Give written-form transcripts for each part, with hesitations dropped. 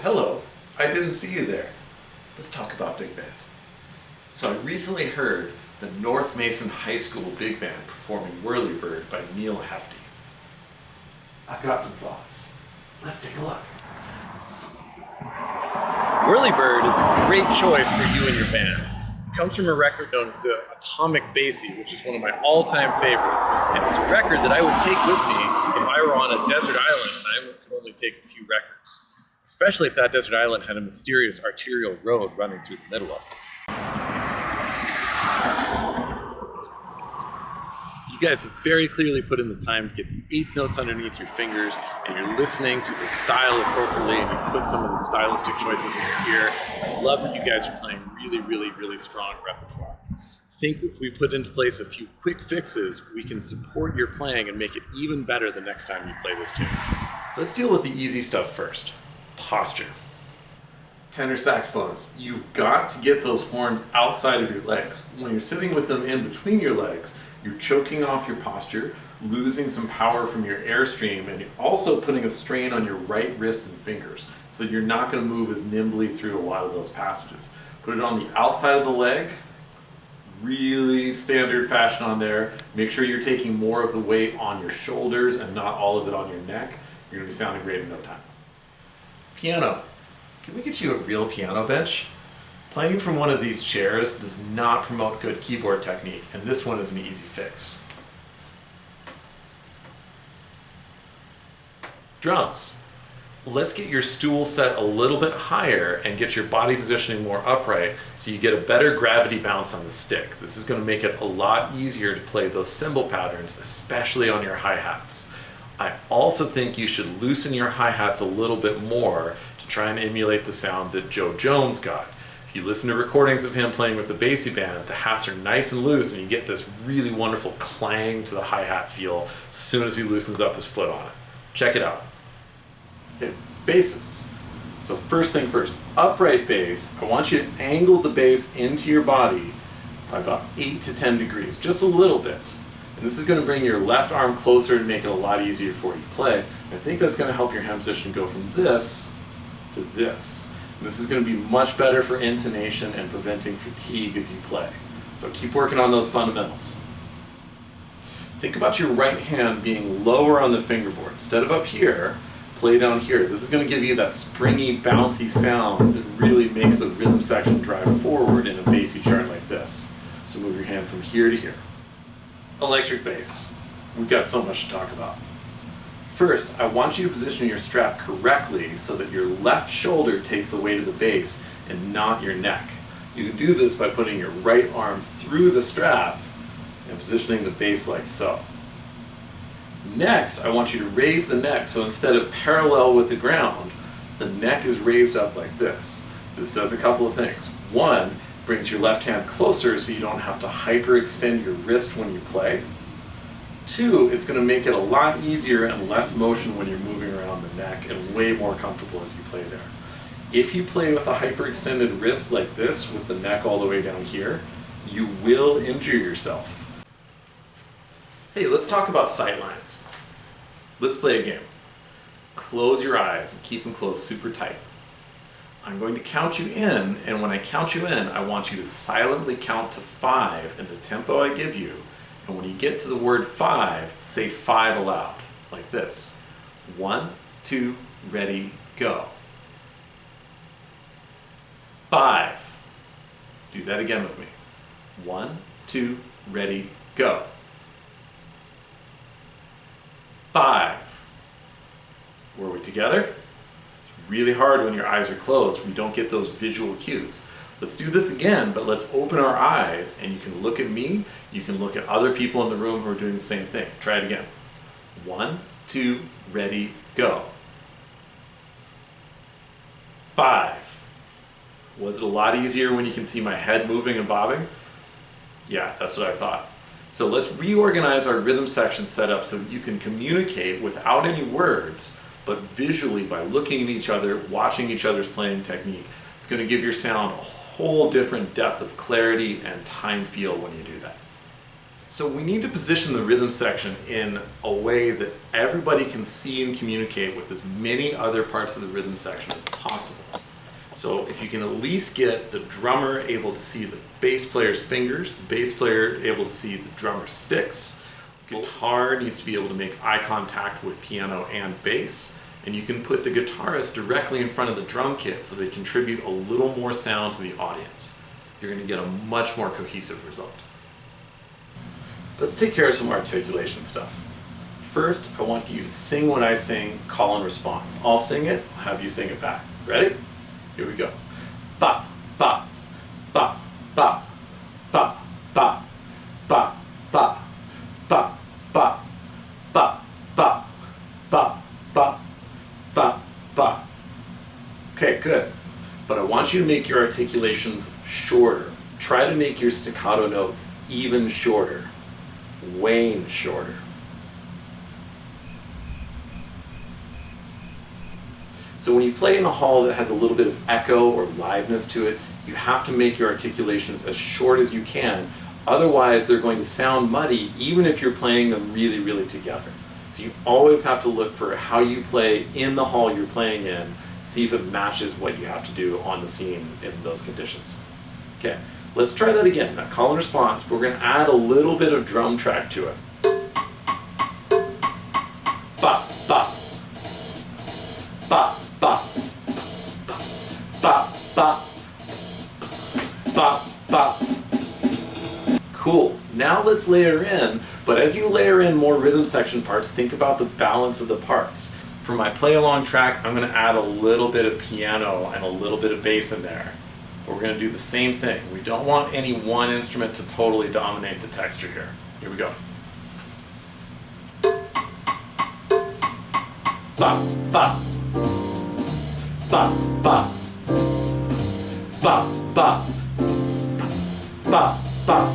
hello. I didn't see you there. Let's talk about big band. So I recently heard the North Mason High School Big Band performing Whirlybird by Neal Hefti. I've got some thoughts. Let's take a look. Whirlybird is a great choice for you and your band. It comes from a record known as the Atomic Basie, which is one of my all-time favorites. And it's a record that I would take with me if I were on a desert island and I could only take a few records. Especially if that desert island had a mysterious arterial road running through the middle of it. You guys have very clearly put in the time to get the eighth notes underneath your fingers, and you're listening to the style appropriately, and you've put some of the stylistic choices in your ear. I love that you guys are playing really strong repertoire. I think if we put into place a few quick fixes, we can support your playing and make it even better the next time you play this tune. Let's deal with the easy stuff first. Posture. Tenor saxophonists, you've got to get those horns outside of your legs. When you're sitting with them in between your legs, you're choking off your posture, losing some power from your airstream, and you're also putting a strain on your right wrist and fingers, so you're not going to move as nimbly through a lot of those passages. Put it on the outside of the leg, really standard fashion on there. Make sure you're taking more of the weight on your shoulders and not all of it on your neck. You're going to be sounding great in no time. Piano. Can we get you a real piano bench? Playing from one of these chairs does not promote good keyboard technique, and this one is an easy fix. Drums. Let's get your stool set a little bit higher and get your body positioning more upright so you get a better gravity bounce on the stick. This is going to make it a lot easier to play those cymbal patterns, especially on your hi-hats. I also think you should loosen your hi-hats a little bit more to try and emulate the sound that Joe Jones got. If you listen to recordings of him playing with the Basie band, the hats are nice and loose and you get this really wonderful clang to the hi-hat feel as soon as he loosens up his foot on it. Check it out. Okay, bassists. So first thing first, upright bass, I want you to angle the bass into your body by about 8 to 10 degrees, just a little bit. And this is going to bring your left arm closer and make it a lot easier for you to play. And I think that's going to help your hand position go from this to this. And this is going to be much better for intonation and preventing fatigue as you play. So keep working on those fundamentals. Think about your right hand being lower on the fingerboard. Instead of up here, play down here. This is going to give you that springy, bouncy sound that really makes the rhythm section drive forward in a bassy chart like this. So move your hand from here to here. Electric bass. We've got so much to talk about. First, I want you to position your strap correctly so that your left shoulder takes the weight of the bass and not your neck. You can do this by putting your right arm through the strap and positioning the bass like so. Next, I want you to raise the neck so instead of parallel with the ground, the neck is raised up like this. This does a couple of things. One, brings your left hand closer so you don't have to hyperextend your wrist when you play. Two, it's going to make it a lot easier and less motion when you're moving around the neck and way more comfortable as you play there. If you play with a hyperextended wrist like this with the neck all the way down here, you will injure yourself. Hey, let's talk about sightlines. Let's play a game. Close your eyes and keep them closed super tight. I'm going to count you in, and when I count you in, I want you to silently count to 5 in the tempo I give you. And when you get to the word 5, say 5 aloud, like this. 1, 2, ready, go. 5. Do that again with me. 1, 2, ready, go. 5. Were we together? It's really hard when your eyes are closed. We don't get those visual cues. Let's do this again, but let's open our eyes and you can look at me, you can look at other people in the room who are doing the same thing. Try it again. 1, 2, ready, go. 5. Was it a lot easier when you can see my head moving and bobbing? Yeah, that's what I thought. So let's reorganize our rhythm section setup so that you can communicate without any words, but visually by looking at each other, watching each other's playing technique. It's going to give your sound a whole different depth of clarity and time feel when you do that. So we need to position the rhythm section in a way that everybody can see and communicate with as many other parts of the rhythm section as possible. So if you can at least get the drummer able to see the bass player's fingers, the bass player able to see the drummer's sticks, guitar needs to be able to make eye contact with piano and bass, and you can put the guitarist directly in front of the drum kit so they contribute a little more sound to the audience. You're going to get a much more cohesive result. Let's take care of some articulation stuff. First, I want you to sing when I sing call and response. I'll sing it, I'll have you sing it back. Ready? Here we go. Ba, ba, ba, ba, ba, ba, ba, ba, ba, ba, ba, ba, ba, ba, ba, ba. Okay, good. But I want you to make your articulations shorter. Try to make your staccato notes even shorter. Way shorter. So when you play in a hall that has a little bit of echo or liveness to it, you have to make your articulations as short as you can. Otherwise, they're going to sound muddy even if you're playing them really, really together. So you always have to look for how you play in the hall you're playing in, see if it matches what you have to do on the scene in those conditions. Okay, let's try that again. Now, call and response, but we're going to add a little bit of drum track to it. Ba, ba, ba, ba, ba, ba, ba, ba. Cool. Now let's layer in, but as you layer in more rhythm section parts, think about the balance of the parts. For my play along track, I'm going to add a little bit of piano and a little bit of bass in there. But we're going to do the same thing. We don't want any one instrument to totally dominate the texture here. Here we go. Ba, ba, ba, ba, ba, ba, ba, ba.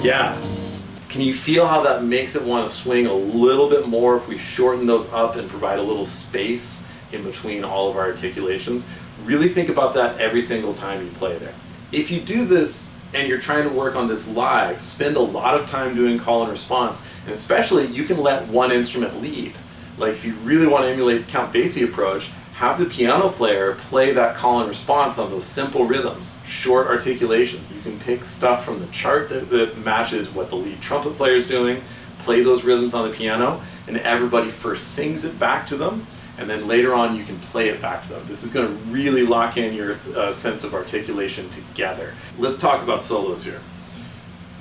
Yeah. Can you feel how that makes it want to swing a little bit more if we shorten those up and provide a little space in between all of our articulations? Really think about that every single time you play there. If you do this and you're trying to work on this live, spend a lot of time doing call and response, and especially you can let one instrument lead. Like if you really want to emulate the Count Basie approach, have the piano player play that call and response on those simple rhythms, short articulations. You can pick stuff from the chart that matches what the lead trumpet player is doing, play those rhythms on the piano, and everybody first sings it back to them, and then later on you can play it back to them. This is going to really lock in your sense of articulation together. Let's talk about solos here.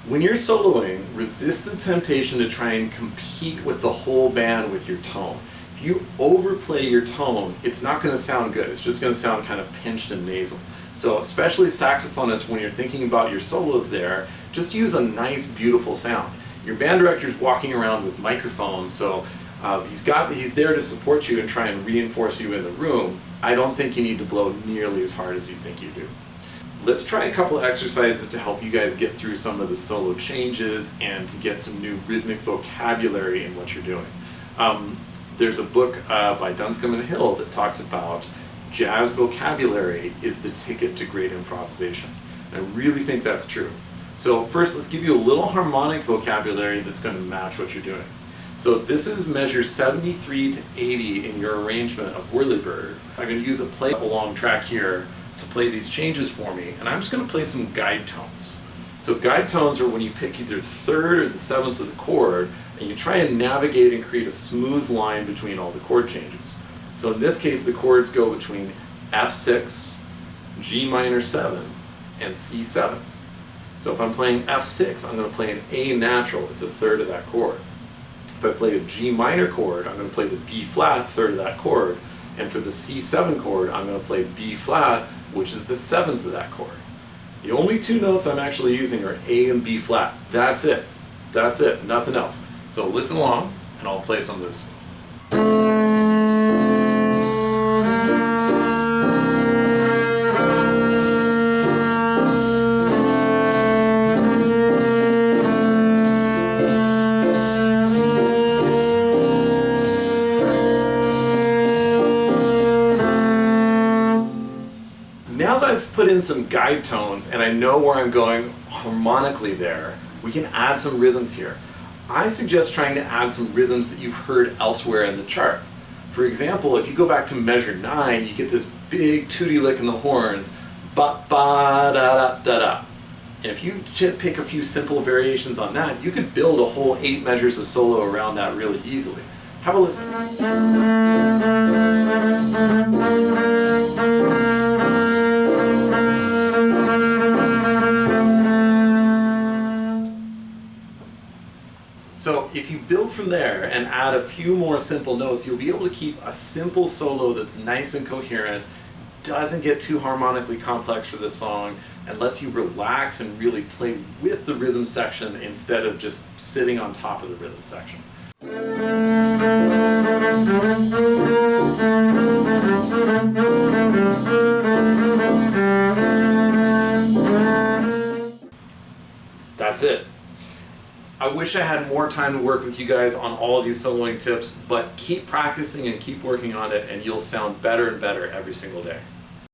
When you're soloing, resist the temptation to try and compete with the whole band with your tone. If you overplay your tone, it's not going to sound good. It's just going to sound kind of pinched and nasal. So especially saxophonists, when you're thinking about your solos there, just use a nice, beautiful sound. Your band director's walking around with microphones, so he's there to support you and try and reinforce you in the room. I don't think you need to blow nearly as hard as you think you do. Let's try a couple of exercises to help you guys get through some of the solo changes and to get some new rhythmic vocabulary in what you're doing. There's a book by Dunscombe and Hill that talks about jazz vocabulary is the ticket to great improvisation. And I really think that's true. So first, let's give you a little harmonic vocabulary that's going to match what you're doing. So this is measure 73 to 80 in your arrangement of Whirlybird. I'm going to use a play along track here to play these changes for me, and I'm just going to play some guide tones. So guide tones are when you pick either the third or the seventh of the chord, and you try and navigate and create a smooth line between all the chord changes. So in this case, the chords go between F6, G minor 7, and C7. So if I'm playing F6, I'm going to play an A natural, it's a third of that chord. If I play a G minor chord, I'm going to play the B flat, third of that chord. And for the C7 chord, I'm going to play B flat, which is the seventh of that chord. So the only two notes I'm actually using are A and B flat. That's it. That's it. Nothing else. So listen along, and I'll play some of this. Now that I've put in some guide tones and I know where I'm going harmonically there, We can add some rhythms here. I suggest trying to add some rhythms that you've heard elsewhere in the chart. For example, if you go back to measure 9, you get this big tooty lick in the horns, ba ba da da da da. And if you pick a few simple variations on that, you could build a whole 8 measures of solo around that really easily. Have a listen. So if you build from there and add a few more simple notes, you'll be able to keep a simple solo that's nice and coherent, doesn't get too harmonically complex for this song, and lets you relax and really play with the rhythm section instead of just sitting on top of the rhythm section. That's it. I wish I had more time to work with you guys on all of these soloing tips, but keep practicing and keep working on it, and you'll sound better and better every single day.